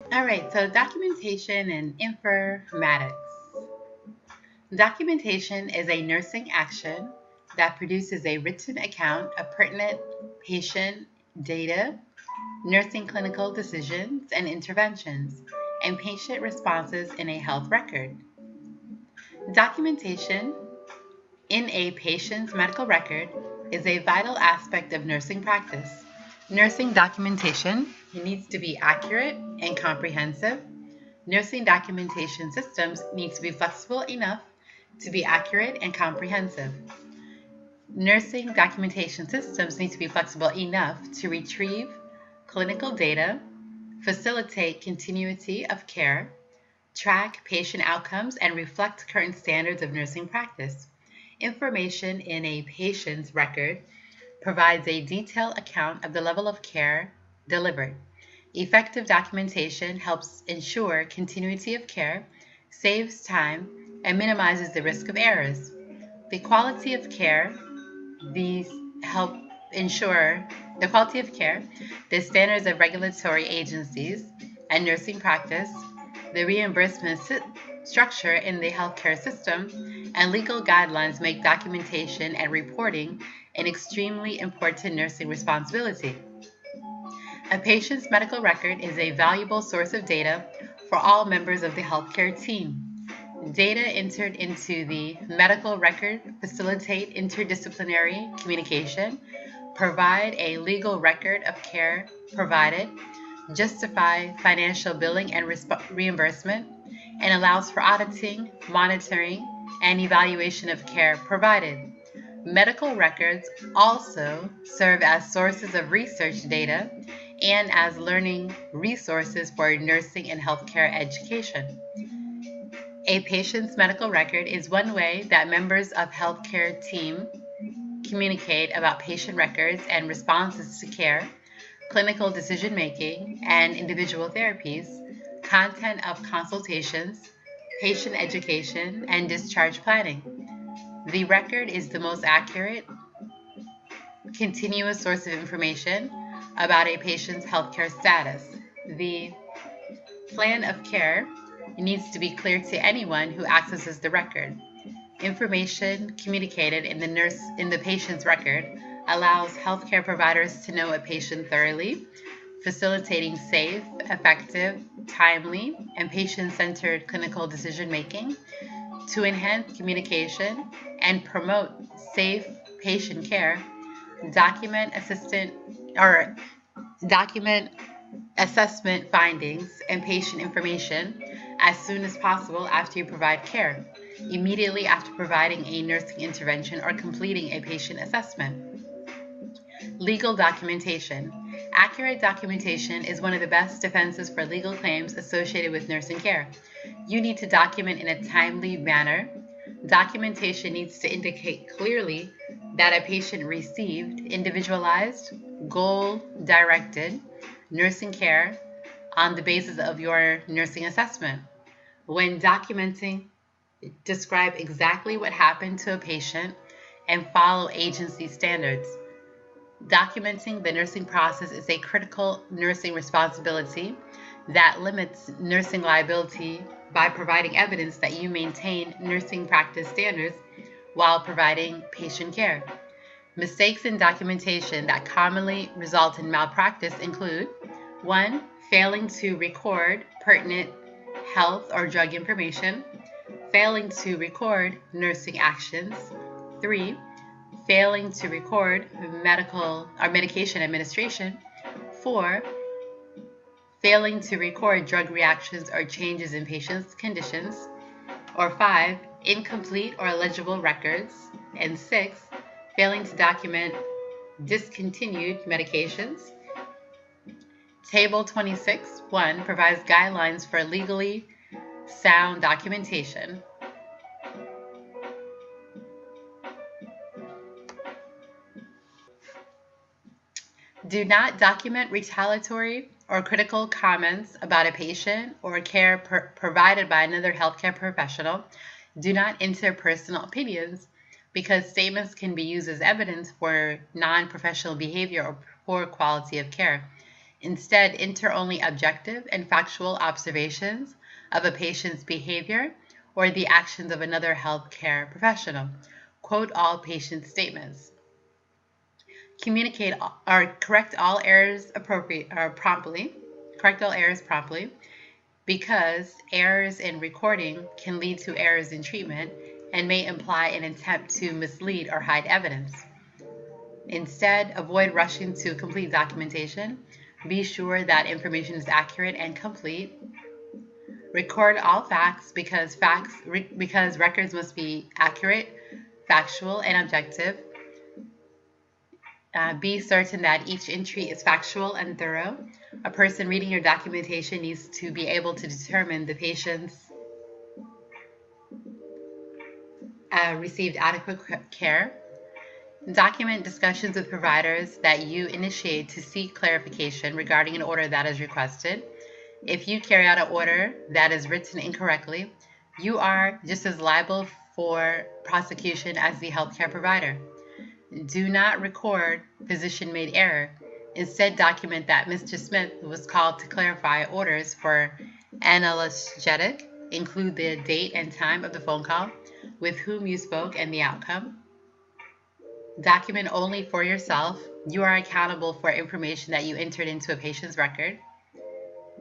All right, so documentation and informatics. Documentation is a nursing action that produces a written account of pertinent patient data, nursing clinical decisions and interventions, and patient responses in a health record. Documentation in a patient's medical record is a vital aspect of nursing practice. Nursing documentation needs to be accurate and comprehensive. Nursing documentation systems need to be flexible enough to be accurate and comprehensive. Nursing documentation systems need to be flexible enough to retrieve clinical data, facilitate continuity of care, track patient outcomes, and reflect current standards of nursing practice. Information in a patient's record provides a detailed account of the level of care delivered. Effective documentation helps ensure continuity of care, saves time, and minimizes the risk of errors. The quality of care, these help ensure the quality of care, the standards of regulatory agencies and nursing practice, the reimbursement structure in the healthcare system, and legal guidelines make documentation and reporting an extremely important nursing responsibility. A patient's medical record is a valuable source of data for all members of the healthcare team. Data entered into the medical record facilitate interdisciplinary communication, provide a legal record of care provided, justify financial billing and reimbursement, and allows for auditing, monitoring, and evaluation of care provided. Medical records also serve as sources of research data and as learning resources for nursing and healthcare education. A patient's medical record is one way that members of healthcare team communicate about patient records and responses to care, clinical decision making and individual therapies, content of consultations, patient education, and discharge planning. The record is the most accurate, continuous source of information about a patient's healthcare status. The plan of care needs to be clear to anyone who accesses the record. Information communicated in the patient's record allows healthcare providers to know a patient thoroughly, facilitating safe, effective, timely, and patient-centered clinical decision-making to enhance communication and promote safe patient care. Document assistant or document assessment findings and patient information as soon as possible after you provide care, immediately after providing a nursing intervention or completing a patient assessment. Legal documentation. Accurate documentation is one of the best defenses for legal claims associated with nursing care. You need to document in a timely manner. Documentation needs to indicate clearly that a patient received individualized, goal-directed nursing care on the basis of your nursing assessment. When documenting, describe exactly what happened to a patient and follow agency standards. Documenting the nursing process is a critical nursing responsibility that limits nursing liability by providing evidence that you maintain nursing practice standards while providing patient care. Mistakes in documentation that commonly result in malpractice include 1. Failing to record pertinent health or drug information, failing to record nursing actions, 3. Failing to record medical or medication administration, 4. Failing to record drug reactions or changes in patients' conditions, or 5. Incomplete or illegible records, and 6. Failing to document discontinued medications. Table 26.1 provides guidelines for legally sound documentation. Do not document retaliatory or critical comments about a patient or care provided by another healthcare professional. Do not enter personal opinions because statements can be used as evidence for non-professional behavior or poor quality of care. Instead, enter only objective and factual observations of a patient's behavior or the actions of another healthcare professional. Quote all patient statements. Communicate or correct all errors promptly. Correct all errors promptly, because errors in recording can lead to errors in treatment and may imply an attempt to mislead or hide evidence. Instead, avoid rushing to complete documentation. Be sure that information is accurate and complete. Record all facts because records must be accurate, factual, and objective. Be certain that each entry is factual and thorough. A person reading your documentation needs to be able to determine the patient's received adequate care. Document discussions with providers that you initiate to seek clarification regarding an order that is requested. If you carry out an order that is written incorrectly, you are just as liable for prosecution as the healthcare provider. Do not record physician-made error. Instead, document that Mr. Smith was called to clarify orders for analgesic. Include the date and time of the phone call, with whom you spoke, and the outcome. Document only for yourself. You are accountable for information that you entered into a patient's record.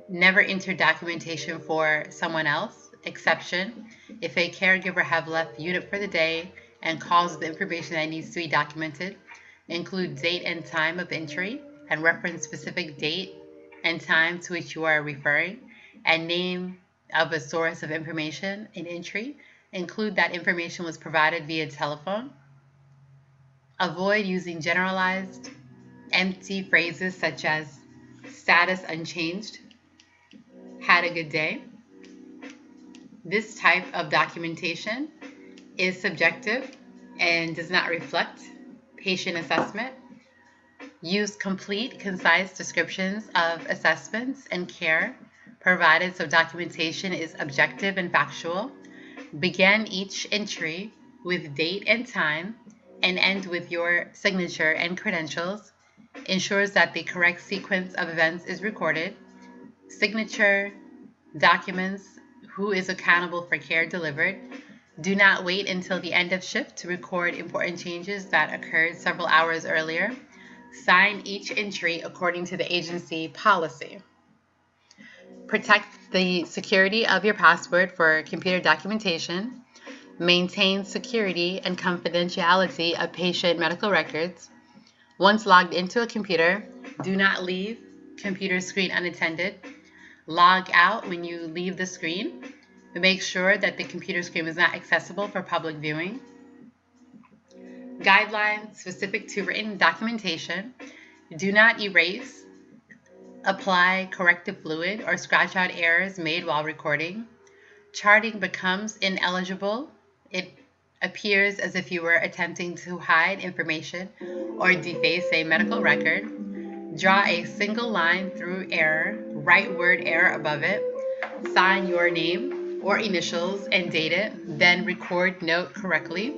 Never enter documentation for someone else. Exception: if a caregiver have left the unit for the day and calls the information that needs to be documented, include date and time of entry and reference specific date and time to which you are referring, and name of a source of information in entry. Include that information was provided via telephone. Avoid using generalized, empty phrases such as status unchanged, had a good day. This type of documentation is subjective and does not reflect patient assessment. Use complete, concise descriptions of assessments and care provided so documentation is objective and factual. Begin each entry with date and time and end with your signature and credentials. Ensures that the correct sequence of events is recorded. Signature documents who is accountable for care delivered. Do not wait until the end of shift to record important changes that occurred several hours earlier. Sign each entry according to the agency policy. Protect the security of your password for computer documentation. Maintain security and confidentiality of patient medical records. Once logged into a computer, do not leave computer screen unattended. Log out when you leave the screen. Make sure that the computer screen is not accessible for public viewing. Guidelines specific to written documentation. Do not erase, apply corrective fluid, or scratch out errors made while recording. Charting becomes ineligible. It appears as if you were attempting to hide information or deface a medical record. Draw a single line through error, write word error above it, sign your name or initials and date it, then record note correctly.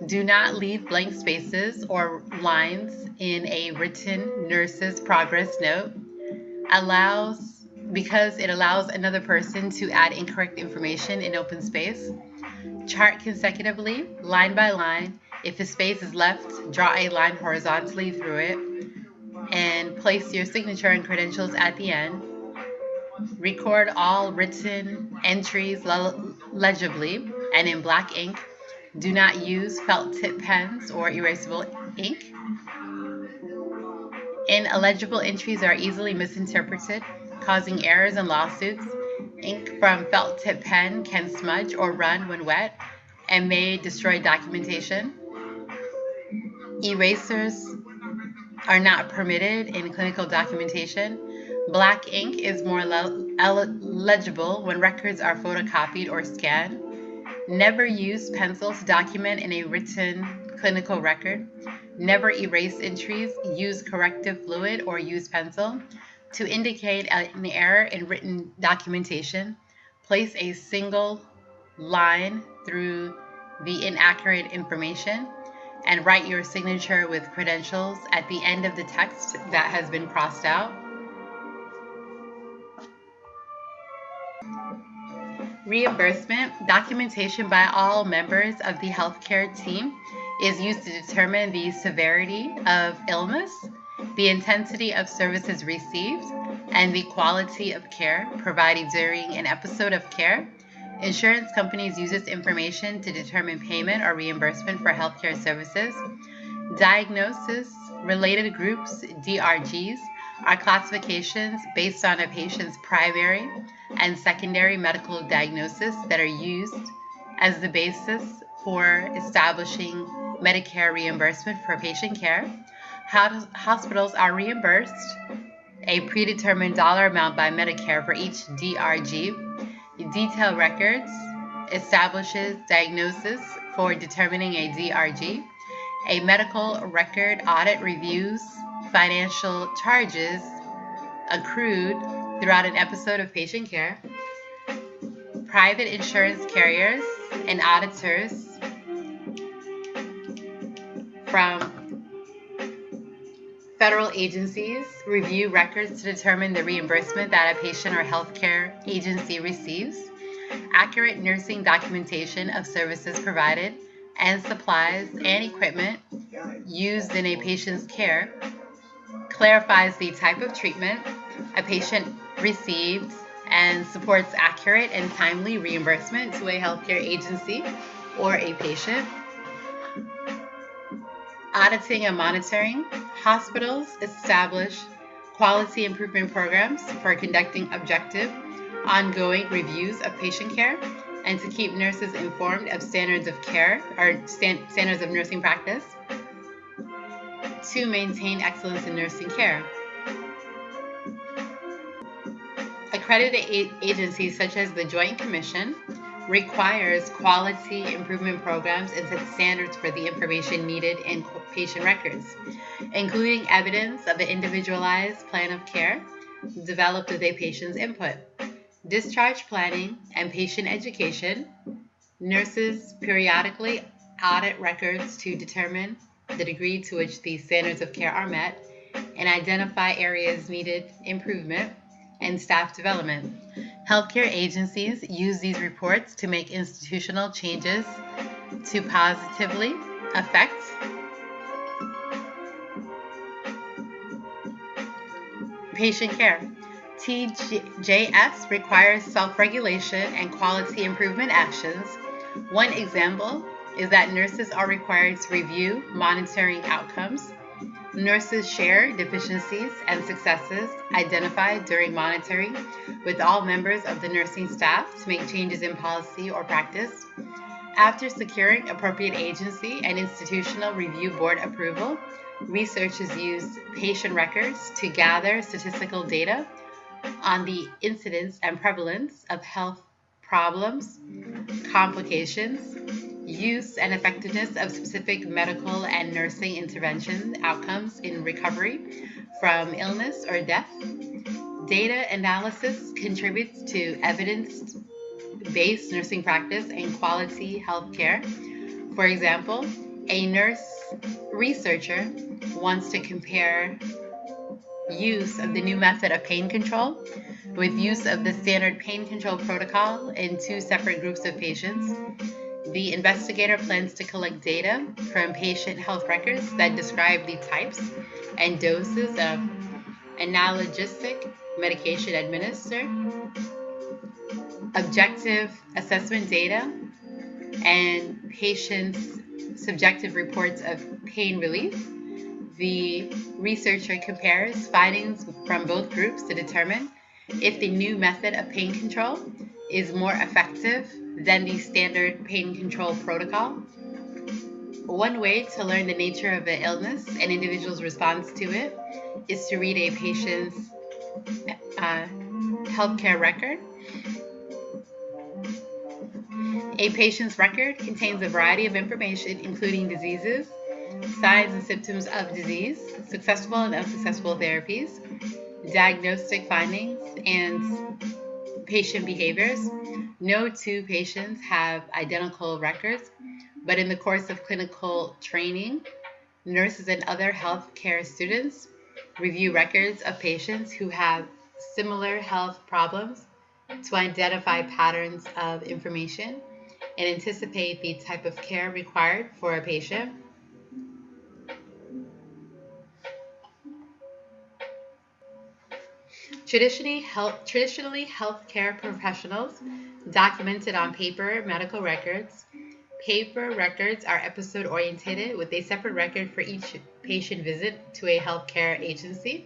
Do not leave blank spaces or lines in a written nurse's progress note. Because it allows another person to add incorrect information in open space. Chart consecutively, line by line. If a space is left, draw a line horizontally through it and place your signature and credentials at the end. Record all written entries legibly and in black ink. Do not use felt tip pens or erasable ink. Illegible entries are easily misinterpreted, causing errors and lawsuits. Ink from felt tip pen can smudge or run when wet and may destroy documentation. Erasers are not permitted in clinical documentation. Black ink is more legible when records are photocopied or scanned. Never use pencil to document in a written clinical record. Never erase entries. Use corrective fluid or use pencil. To indicate an error in written documentation, place a single line through the inaccurate information and write your signature with credentials at the end of the text that has been crossed out. Reimbursement documentation by all members of the healthcare team is used to determine the severity of illness, the intensity of services received, and the quality of care provided during an episode of care. Insurance companies use this information to determine payment or reimbursement for healthcare services. Diagnosis related groups, DRGs, are classifications based on a patient's primary and secondary medical diagnosis that are used as the basis for establishing Medicare reimbursement for patient care. Hospitals are reimbursed a predetermined dollar amount by Medicare for each DRG. Detailed records establishes diagnosis for determining a DRG. A medical record audit reviews financial charges accrued throughout an episode of patient care. Private insurance carriers and auditors from federal agencies review records to determine the reimbursement that a patient or healthcare agency receives. Accurate nursing documentation of services provided and supplies and equipment used in a patient's care clarifies the type of treatment a patient receives and supports accurate and timely reimbursement to a healthcare agency or a patient. Auditing and monitoring. Hospitals establish quality improvement programs for conducting objective, ongoing reviews of patient care and to keep nurses informed of standards of care or standards of nursing practice to maintain excellence in nursing care. Accredited agencies such as the Joint Commission requires quality improvement programs and sets standards for the information needed in patient records, including evidence of an individualized plan of care developed with a patient's input. Discharge planning and patient education. Nurses periodically audit records to determine the degree to which the standards of care are met and identify areas needed improvement and staff development. Healthcare agencies use these reports to make institutional changes to positively affect patient care. TJS requires self-regulation and quality improvement actions. One example is that nurses are required to review monitoring outcomes. Nurses share deficiencies and successes identified during monitoring with all members of the nursing staff to make changes in policy or practice. After securing appropriate agency and institutional review board approval, researchers use patient records to gather statistical data on the incidence and prevalence of health problems, complications, use and effectiveness of specific medical and nursing intervention outcomes in recovery from illness or death. Data analysis contributes to evidence-based nursing practice and quality health care. For example, a nurse researcher wants to compare use of the new method of pain control with use of the standard pain control protocol in two separate groups of patients. The investigator plans to collect data from patient health records that describe the types and doses of analgesic medication administered, objective assessment data, and patients' subjective reports of pain relief. The researcher compares findings from both groups to determine if the new method of pain control is more effective than the standard pain control protocol. One way to learn the nature of an illness and individual's response to it is to read a patient's healthcare record. A patient's record contains a variety of information, including diseases, signs and symptoms of disease, successful and unsuccessful therapies, diagnostic findings, and patient behaviors. No two patients have identical records, but in the course of clinical training, nurses and other healthcare students review records of patients who have similar health problems to identify patterns of information and anticipate the type of care required for a patient. Traditionally, healthcare professionals documented on paper medical records. Paper records are episode oriented with a separate record for each patient visit to a healthcare agency.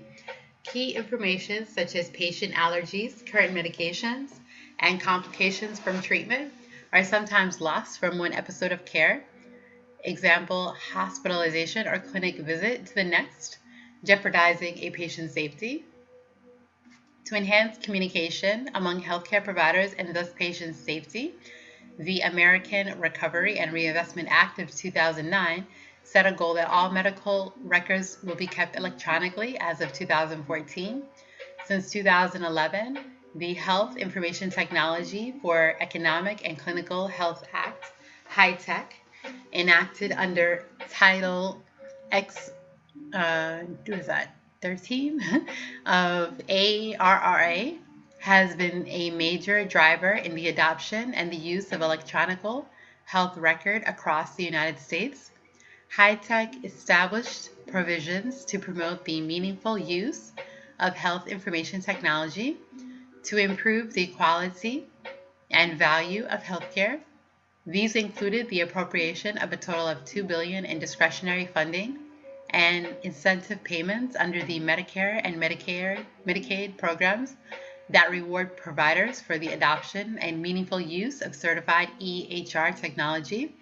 Key information such as patient allergies, current medications, and complications from treatment are sometimes lost from one episode of care. Example, hospitalization or clinic visit to the next, jeopardizing a patient's safety. To enhance communication among healthcare providers and thus patient safety, the American Recovery and Reinvestment Act of 2009 set a goal that all medical records will be kept electronically as of 2014. Since 2011, the Health Information Technology for Economic and Clinical Health Act, HITECH, enacted under Title X, 13 of ARRA, has been a major driver in the adoption and the use of electronic health record across the United States. HITECH established provisions to promote the meaningful use of health information technology to improve the quality and value of healthcare. These included the appropriation of a total of $2 billion in discretionary funding and incentive payments under the Medicare and Medicaid programs that reward providers for the adoption and meaningful use of certified EHR technology.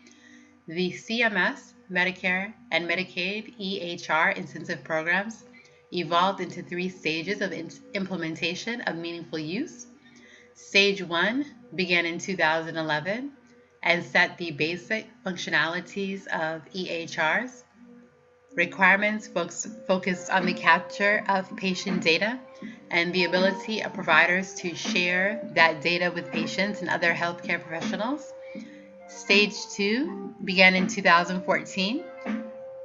The CMS, Medicare, and Medicaid EHR incentive programs evolved into 3 stages of implementation of meaningful use. Stage 1 began in 2011 and set the basic functionalities of EHRs. Requirements focused on the capture of patient data and the ability of providers to share that data with patients and other healthcare professionals. Stage 2 began in 2014.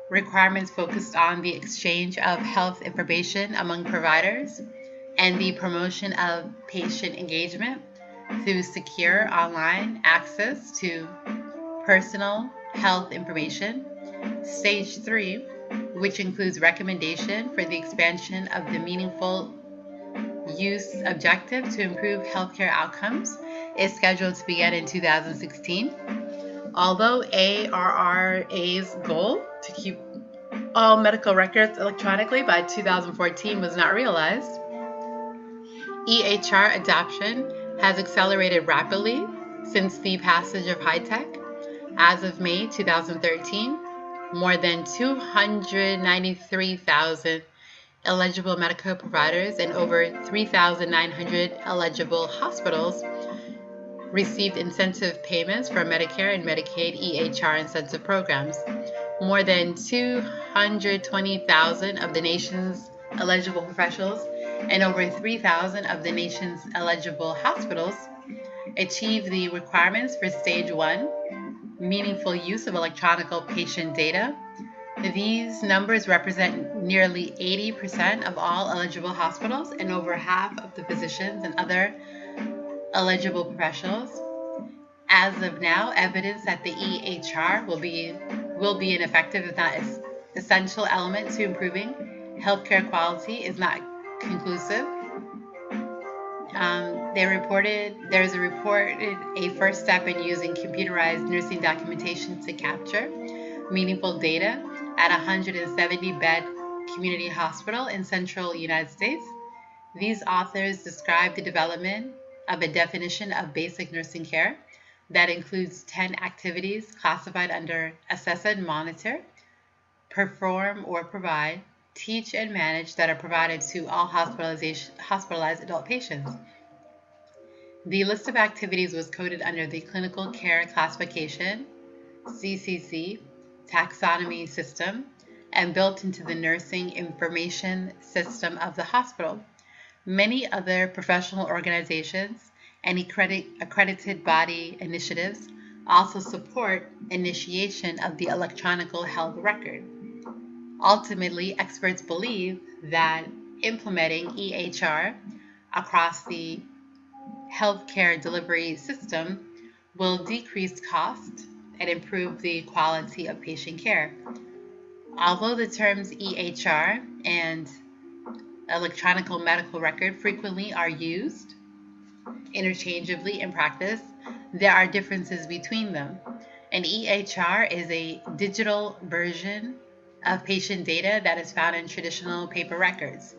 Requirements focused on the exchange of health information among providers and the promotion of patient engagement through secure online access to personal health information. Stage 3, which includes recommendation for the expansion of the meaningful use objective to improve healthcare outcomes, is scheduled to begin in 2016. Although ARRA's goal to keep all medical records electronically by 2014 was not realized, EHR adoption has accelerated rapidly since the passage of HITECH. As of May 2013, more than 293,000 eligible medical providers and over 3,900 eligible hospitals received incentive payments from Medicare and Medicaid EHR incentive programs. More than 220,000 of the nation's eligible professionals and over 3,000 of the nation's eligible hospitals achieved the requirements for Stage 1, meaningful use of electronic patient data. These numbers represent nearly 80% of all eligible hospitals and over half of the physicians and other eligible professionals. As of now, evidence that the EHR will be an effective, if not essential, element to improving healthcare quality is not conclusive. There's a first step in using computerized nursing documentation to capture meaningful data at a 170-bed community hospital in central United States. These authors describe the development of a definition of basic nursing care that includes 10 activities classified under assess and monitor, perform or provide, teach and manage that are provided to all hospitalized adult patients. The list of activities was coded under the Clinical Care Classification, CCC, taxonomy system and built into the nursing information system of the hospital. Many other professional organizations and accredited body initiatives also support initiation of the electronic health record. Ultimately, experts believe that implementing EHR across the healthcare delivery system will decrease cost and improve the quality of patient care. Although the terms EHR and electronic medical record frequently are used interchangeably in practice, there are differences between them. An EHR is a digital version of patient data that is found in traditional paper records.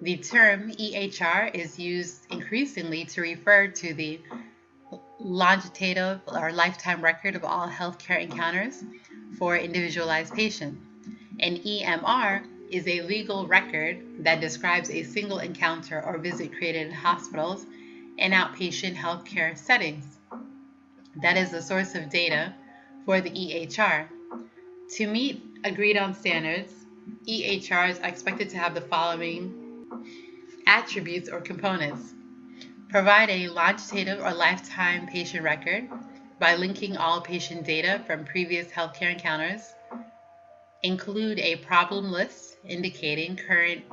The term EHR is used increasingly to refer to the longitudinal or lifetime record of all healthcare encounters for individualized patients. An EMR is a legal record that describes a single encounter or visit created in hospitals and outpatient healthcare settings. That is the source of data for the EHR. To meet agreed on standards, EHRs are expected to have the following attributes or components. Provide a longitudinal or lifetime patient record by linking all patient data from previous healthcare encounters. Include a problem list indicating current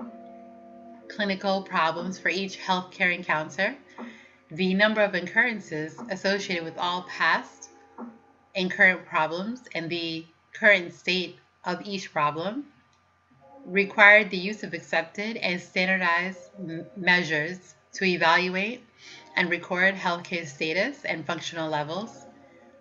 clinical problems for each healthcare encounter, the number of occurrences associated with all past and current problems, and the current state of each problem. Required the use of accepted and standardized measures to evaluate and record healthcare status and functional levels.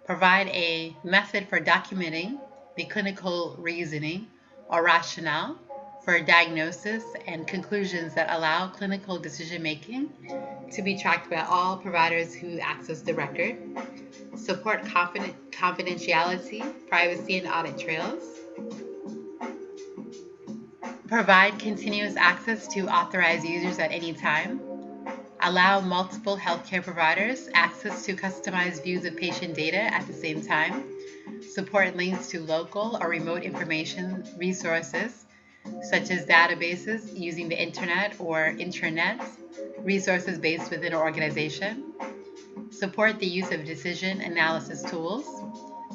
Provide a method for documenting the clinical reasoning or rationale for diagnosis and conclusions that allow clinical decision making to be tracked by all providers who access the record. Support confidentiality, privacy, and audit trails. Provide continuous access to authorized users at any time. Allow multiple healthcare providers access to customized views of patient data at the same time. Support links to local or remote information resources, such as databases using the internet or intranet, resources based within an organization. Support the use of decision analysis tools.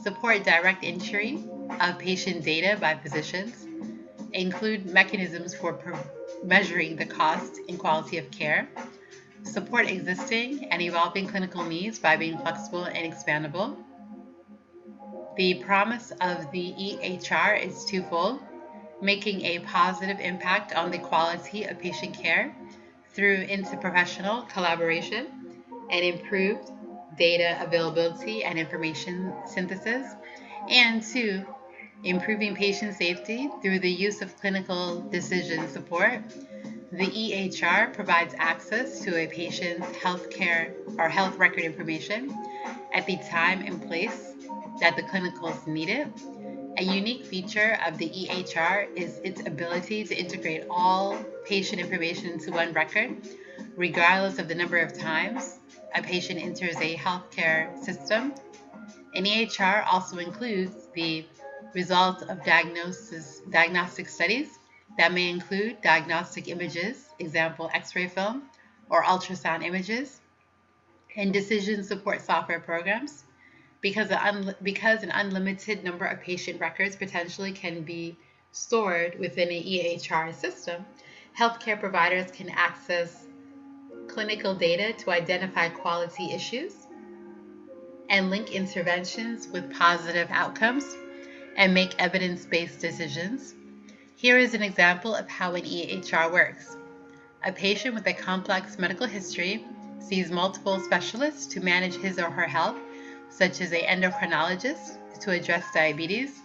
Support direct entry of patient data by physicians. Include mechanisms for measuring the cost and quality of care. Support existing and evolving clinical needs by being flexible and expandable. The promise of the EHR is twofold: making a positive impact on the quality of patient care through interprofessional collaboration and improved data availability and information synthesis, and two, improving patient safety through the use of clinical decision support. The EHR provides access to a patient's healthcare or health record information at the time and place that the clinicals need it. A unique feature of the EHR is its ability to integrate all patient information into one record, regardless of the number of times a patient enters a healthcare system. An EHR also includes the results of diagnostic studies that may include diagnostic images, example X-ray film or ultrasound images, and decision support software programs. Because an unlimited number of patient records potentially can be stored within an EHR system, healthcare providers can access clinical data to identify quality issues and link interventions with positive outcomes and make evidence-based decisions. Here is an example of how an EHR works. A patient with a complex medical history sees multiple specialists to manage his or her health, such as an endocrinologist to address diabetes,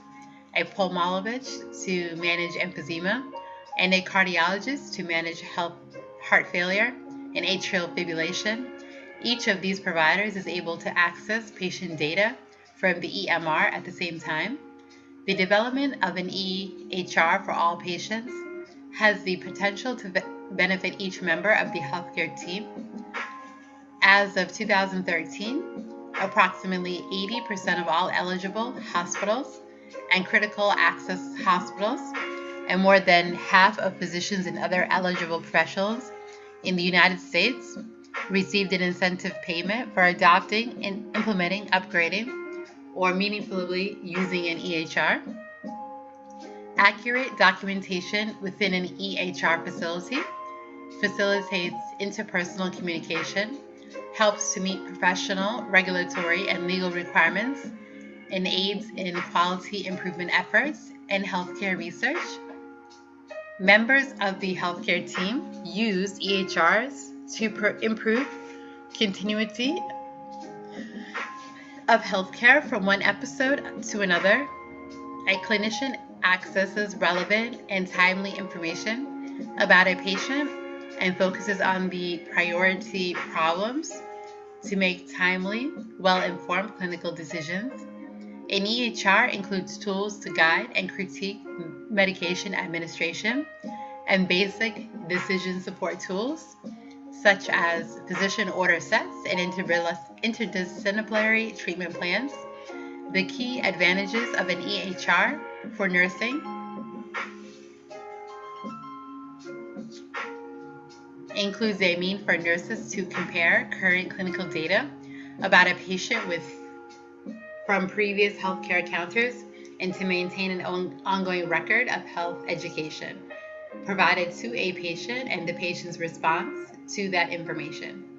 a pulmonologist to manage emphysema, and a cardiologist to manage heart failure and atrial fibrillation. Each of these providers is able to access patient data from the EMR at the same time. The development of an EHR for all patients has the potential to benefit each member of the healthcare team. As of 2013, approximately 80% of all eligible hospitals and critical access hospitals, and more than half of physicians and other eligible professionals in the United States received an incentive payment for adopting and implementing, upgrading, or meaningfully using an EHR. Accurate documentation within an EHR facility facilitates interpersonal communication, helps to meet professional, regulatory, and legal requirements, and aids in quality improvement efforts and healthcare research. Members of the healthcare team use EHRs to improve continuity of healthcare from one episode to another. A clinician accesses relevant and timely information about a patient and focuses on the priority problems to make timely, well-informed clinical decisions. An EHR includes tools to guide and critique medication administration and basic decision support tools, such as physician order sets and interdisciplinary treatment plans. The key advantages of an EHR for nursing includes a means for nurses to compare current clinical data about a patient from previous healthcare encounters and to maintain an ongoing record of health education provided to a patient and the patient's response to that information.